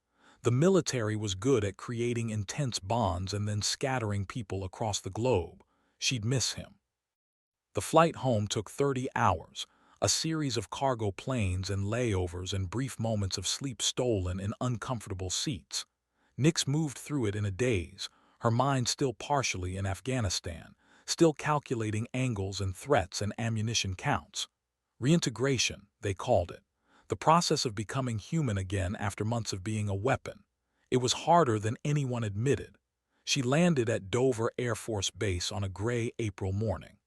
The military was good at creating intense bonds and then scattering people across the globe. She'd miss him. The flight home took 30 hours, a series of cargo planes and layovers and brief moments of sleep stolen in uncomfortable seats. Nix moved through it in a daze, her mind still partially in Afghanistan, still calculating angles and threats and ammunition counts. Reintegration, they called it. The process of becoming human again after months of being a weapon. It was harder than anyone admitted. She landed at Dover Air Force Base on a gray April morning.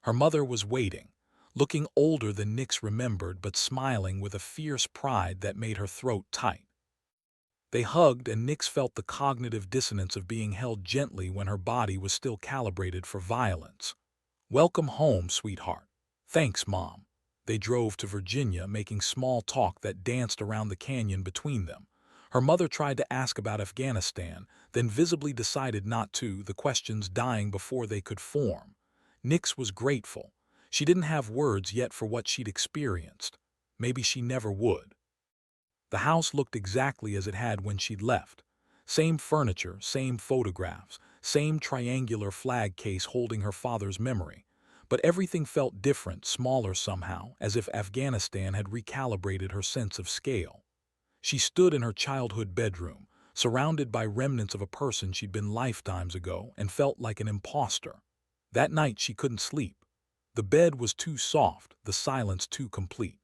Her mother was waiting, looking older than Nix remembered but smiling with a fierce pride that made her throat tight. They hugged, and Nix felt the cognitive dissonance of being held gently when her body was still calibrated for violence. "Welcome home, sweetheart." "Thanks, Mom." They drove to Virginia, making small talk that danced around the canyon between them. Her mother tried to ask about Afghanistan, then visibly decided not to, the questions dying before they could form. Nix was grateful. She didn't have words yet for what she'd experienced. Maybe she never would. The house looked exactly as it had when she'd left. Same furniture, same photographs, same triangular flag case holding her father's memory. But everything felt different, smaller somehow, as if Afghanistan had recalibrated her sense of scale. She stood in her childhood bedroom, surrounded by remnants of a person she'd been lifetimes ago, and felt like an imposter. That night she couldn't sleep. The bed was too soft, the silence too complete.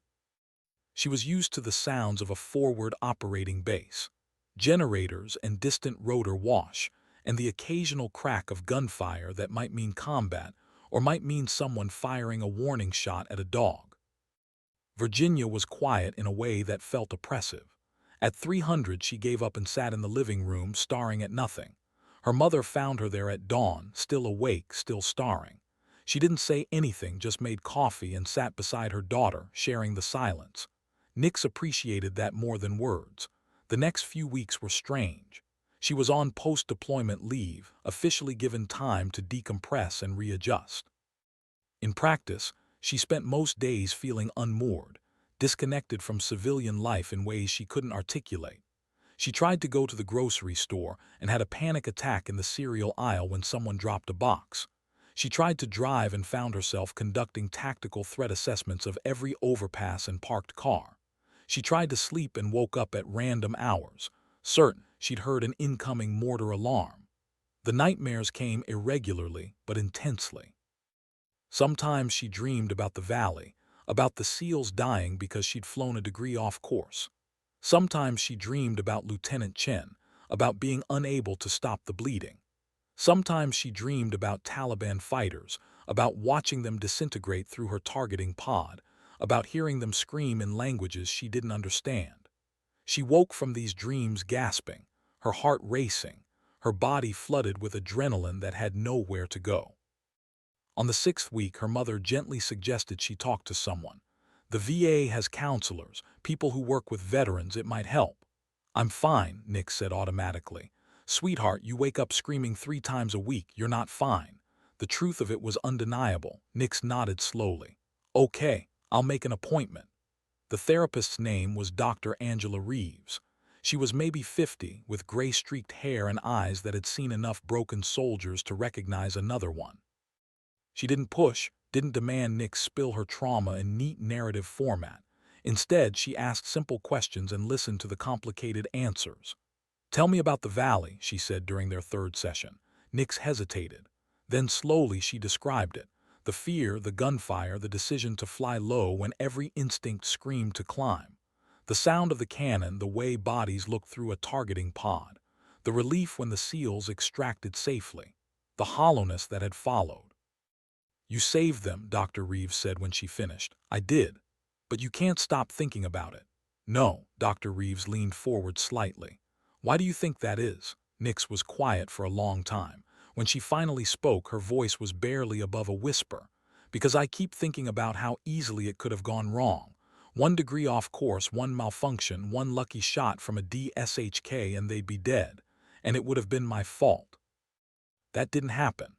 She was used to the sounds of a forward operating base, generators and distant rotor wash, and the occasional crack of gunfire that might mean combat, or might mean someone firing a warning shot at a dog. Virginia was quiet in a way that felt oppressive. At 300, she gave up and sat in the living room, staring at nothing. Her mother found her there at dawn, still awake, still staring. She didn't say anything, just made coffee and sat beside her daughter, sharing the silence. Nix appreciated that more than words. The next few weeks were strange. She was on post-deployment leave, officially given time to decompress and readjust. In practice, she spent most days feeling unmoored, disconnected from civilian life in ways she couldn't articulate. She tried to go to the grocery store and had a panic attack in the cereal aisle when someone dropped a box. She tried to drive and found herself conducting tactical threat assessments of every overpass and parked car. She tried to sleep and woke up at random hours, certain she'd heard an incoming mortar alarm. The nightmares came irregularly but intensely. Sometimes she dreamed about the valley, about the SEALs dying because she'd flown a degree off course. Sometimes she dreamed about Lieutenant Chen, about being unable to stop the bleeding. Sometimes she dreamed about Taliban fighters, about watching them disintegrate through her targeting pod, about hearing them scream in languages she didn't understand. She woke from these dreams gasping, her heart racing, her body flooded with adrenaline that had nowhere to go. On the 6th week, her mother gently suggested she talk to someone. The VA has counselors, people who work with veterans. It might help. I'm fine, Nick said automatically. Sweetheart, you wake up screaming 3 times a week. You're not fine. The truth of it was undeniable. Nix nodded slowly. Okay, I'll make an appointment. The therapist's name was Dr. Angela Reeves. She was maybe 50, with gray-streaked hair and eyes that had seen enough broken soldiers to recognize another one. She didn't push, didn't demand Nick spill her trauma in neat narrative format. Instead, she asked simple questions and listened to the complicated answers. Tell me about the valley, she said during their 3rd session. Nix hesitated. Then slowly she described it. The fear, the gunfire, the decision to fly low when every instinct screamed to climb. The sound of the cannon, the way bodies looked through a targeting pod. The relief when the SEALs extracted safely. The hollowness that had followed. You saved them, Dr. Reeves said when she finished. I did. But you can't stop thinking about it. No, Dr. Reeves leaned forward slightly. Why do you think that is? Nix was quiet for a long time. When she finally spoke, her voice was barely above a whisper. Because I keep thinking about how easily it could have gone wrong. 1 degree off course, 1 malfunction, 1 lucky shot from a DSHK and they'd be dead. And it would have been my fault. That didn't happen.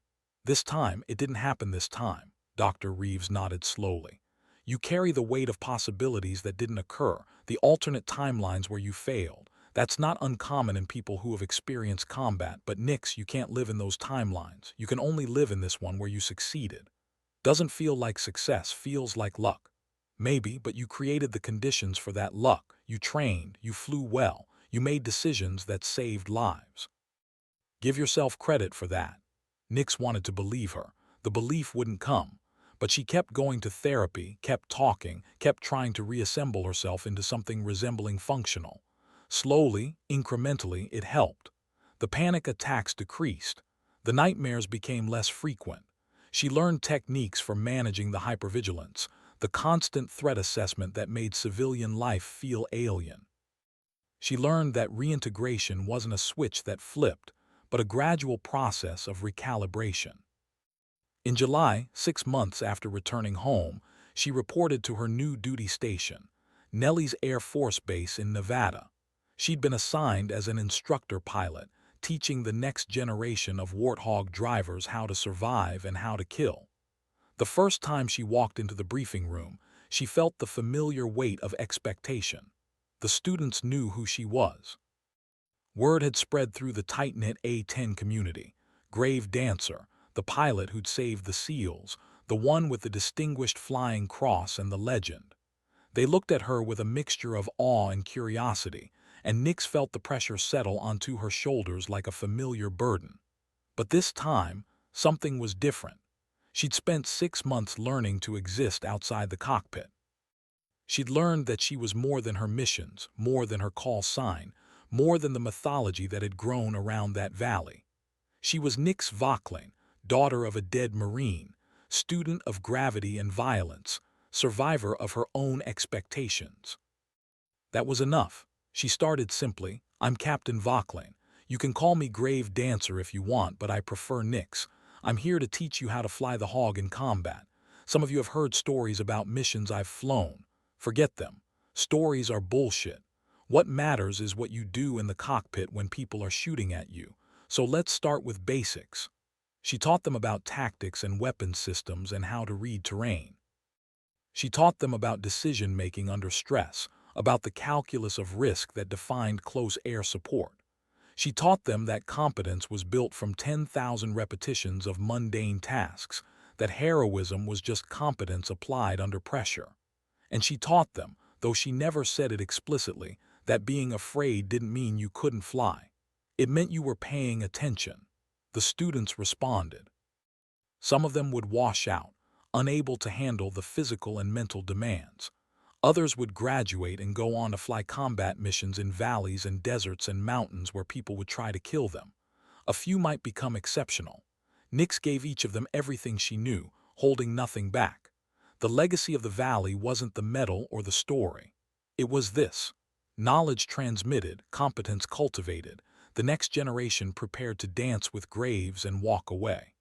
It didn't happen this time. Dr. Reeves nodded slowly. You carry the weight of possibilities that didn't occur, the alternate timelines where you failed. That's not uncommon in people who have experienced combat, but Nix, you can't live in those timelines. You can only live in this one where you succeeded. Doesn't feel like success, feels like luck. Maybe, but you created the conditions for that luck. You trained, you flew well, you made decisions that saved lives. Give yourself credit for that. Nix wanted to believe her. The belief wouldn't come. But she kept going to therapy, kept talking, kept trying to reassemble herself into something resembling functional. Slowly, incrementally, it helped. The panic attacks decreased. The nightmares became less frequent. She learned techniques for managing the hypervigilance, the constant threat assessment that made civilian life feel alien. She learned that reintegration wasn't a switch that flipped, but a gradual process of recalibration. In July, 6 months after returning home, she reported to her new duty station, Nellis Air Force Base in Nevada. She'd been assigned as an instructor pilot, teaching the next generation of Warthog drivers how to survive and how to kill. The first time she walked into the briefing room, she felt the familiar weight of expectation. The students knew who she was. Word had spread through the tight-knit A-10 community. Grave Dancer, the pilot who'd saved the SEALs, the one with the distinguished flying cross and the legend. They looked at her with a mixture of awe and curiosity, and Nix felt the pressure settle onto her shoulders like a familiar burden. But this time, something was different. She'd spent 6 months learning to exist outside the cockpit. She'd learned that she was more than her missions, more than her call sign, more than the mythology that had grown around that valley. She was Nix Vauclin, daughter of a dead Marine, student of gravity and violence, survivor of her own expectations. That was enough. She started simply, "I'm Captain Vauclin. You can call me Grave Dancer if you want, but I prefer Nix. I'm here to teach you how to fly the hog in combat. Some of you have heard stories about missions I've flown. Forget them. Stories are bullshit. What matters is what you do in the cockpit when people are shooting at you. So let's start with basics." She taught them about tactics and weapon systems and how to read terrain. She taught them about decision-making under stress, about the calculus of risk that defined close air support. She taught them that competence was built from 10,000 repetitions of mundane tasks, that heroism was just competence applied under pressure. And she taught them, though she never said it explicitly, that being afraid didn't mean you couldn't fly. It meant you were paying attention. The students responded. Some of them would wash out, unable to handle the physical and mental demands. Others would graduate and go on to fly combat missions in valleys and deserts and mountains where people would try to kill them. A few might become exceptional. Nix gave each of them everything she knew, holding nothing back. The legacy of the valley wasn't the medal or the story. It was this: knowledge transmitted, competence cultivated, the next generation prepared to dance with graves and walk away.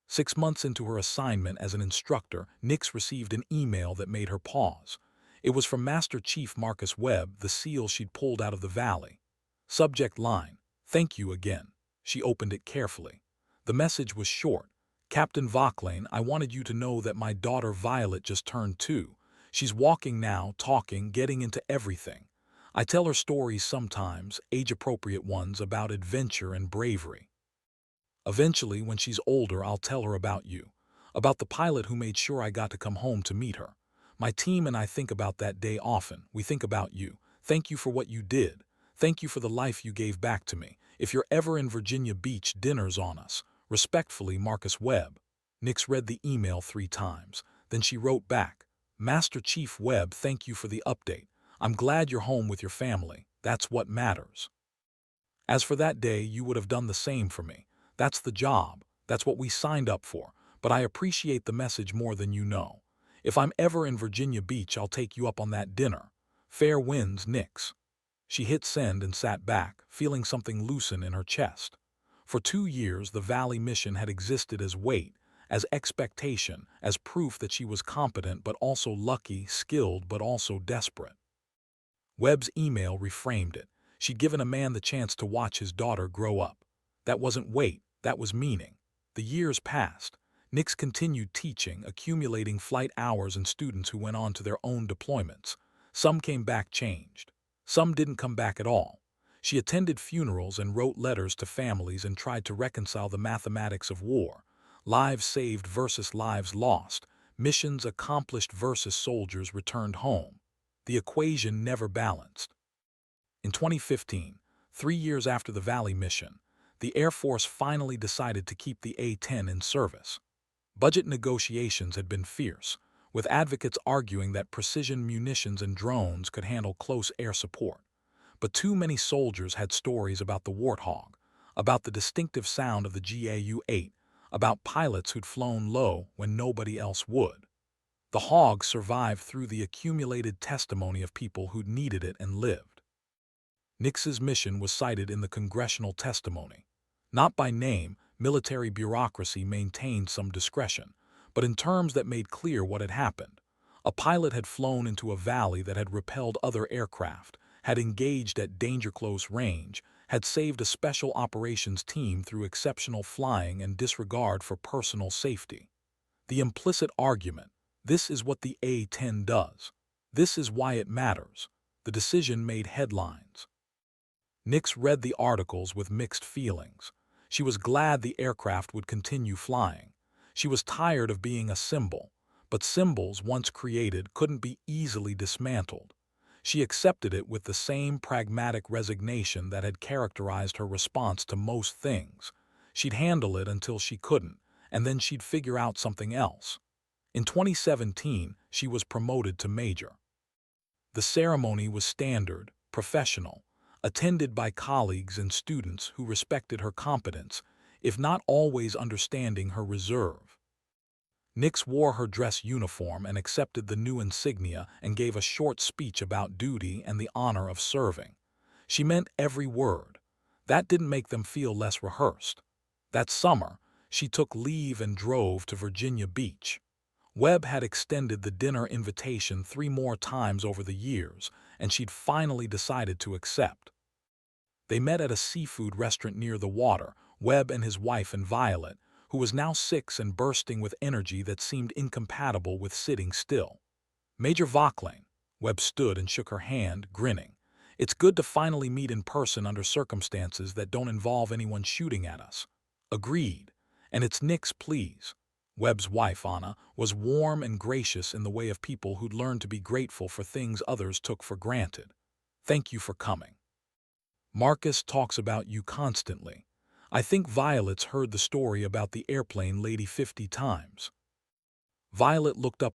6 months into her assignment as an instructor, Nix received an email that made her pause. It was from Master Chief Marcus Webb, the SEAL she'd pulled out of the valley. Subject line: "Thank you again." She opened it carefully. The message was short. "Captain Vauclin, I wanted you to know that my daughter Violet just turned 2. She's walking now, talking, getting into everything. I tell her stories sometimes, age-appropriate ones, about adventure and bravery. Eventually, when she's older, I'll tell her about you, about the pilot who made sure I got to come home to meet her. My team and I think about that day often. We think about you. Thank you for what you did. Thank you for the life you gave back to me. If you're ever in Virginia Beach, dinner's on us. Respectfully, Marcus Webb." Nix read the email 3 times. Then she wrote back, "Master Chief Webb, thank you for the update. I'm glad you're home with your family. That's what matters. As for that day, you would have done the same for me. That's the job. That's what we signed up for. But I appreciate the message more than you know. If I'm ever in Virginia Beach, I'll take you up on that dinner. Fair winds, Nix." She hit send and sat back, feeling something loosen in her chest. For 2 years, the Valley mission had existed as weight, as expectation, as proof that she was competent but also lucky, skilled but also desperate. Webb's email reframed it. She'd given a man the chance to watch his daughter grow up. That wasn't weight, that was meaning. The years passed. Nix continued teaching, accumulating flight hours and students who went on to their own deployments. Some came back changed. Some didn't come back at all. She attended funerals and wrote letters to families and tried to reconcile the mathematics of war. Lives saved versus lives lost. Missions accomplished versus soldiers returned home. The equation never balanced. In 2015, 3 years after the Valley mission, the Air Force finally decided to keep the A-10 in service. Budget negotiations had been fierce, with advocates arguing that precision munitions and drones could handle close air support. But too many soldiers had stories about the Warthog, about the distinctive sound of the GAU-8, about pilots who'd flown low when nobody else would. The Hog survived through the accumulated testimony of people who'd needed it and lived. Nix's mission was cited in the congressional testimony. Not by name, military bureaucracy maintained some discretion, but in terms that made clear what had happened. A pilot had flown into a valley that had repelled other aircraft, had engaged at danger-close range, had saved a special operations team through exceptional flying and disregard for personal safety. The implicit argument: this is what the A-10 does. This is why it matters. The decision made headlines. Nix read the articles with mixed feelings. She was glad the aircraft would continue flying. She was tired of being a symbol, but symbols once created couldn't be easily dismantled. She accepted it with the same pragmatic resignation that had characterized her response to most things. She'd handle it until she couldn't, and then she'd figure out something else. In 2017, she was promoted to major. The ceremony was standard, professional, attended by colleagues and students who respected her competence, if not always understanding her reserve. Nix wore her dress uniform and accepted the new insignia and gave a short speech about duty and the honor of serving. She meant every word. That didn't make them feel less rehearsed. That summer, she took leave and drove to Virginia Beach. Webb had extended the dinner invitation 3 more times over the years, and she'd finally decided to accept. They met at a seafood restaurant near the water, Webb and his wife and Violet, who was now 6 and bursting with energy that seemed incompatible with sitting still. Major Vauquelin. Webb stood and shook her hand, grinning. It's good to finally meet in person under circumstances that don't involve anyone shooting at us. Agreed. And it's Nix, please. Webb's wife, Anna, was warm and gracious in the way of people who'd learned to be grateful for things others took for granted. Thank you for coming. Marcus talks about you constantly. I think Violet's heard the story about the airplane lady 50 times. Violet looked up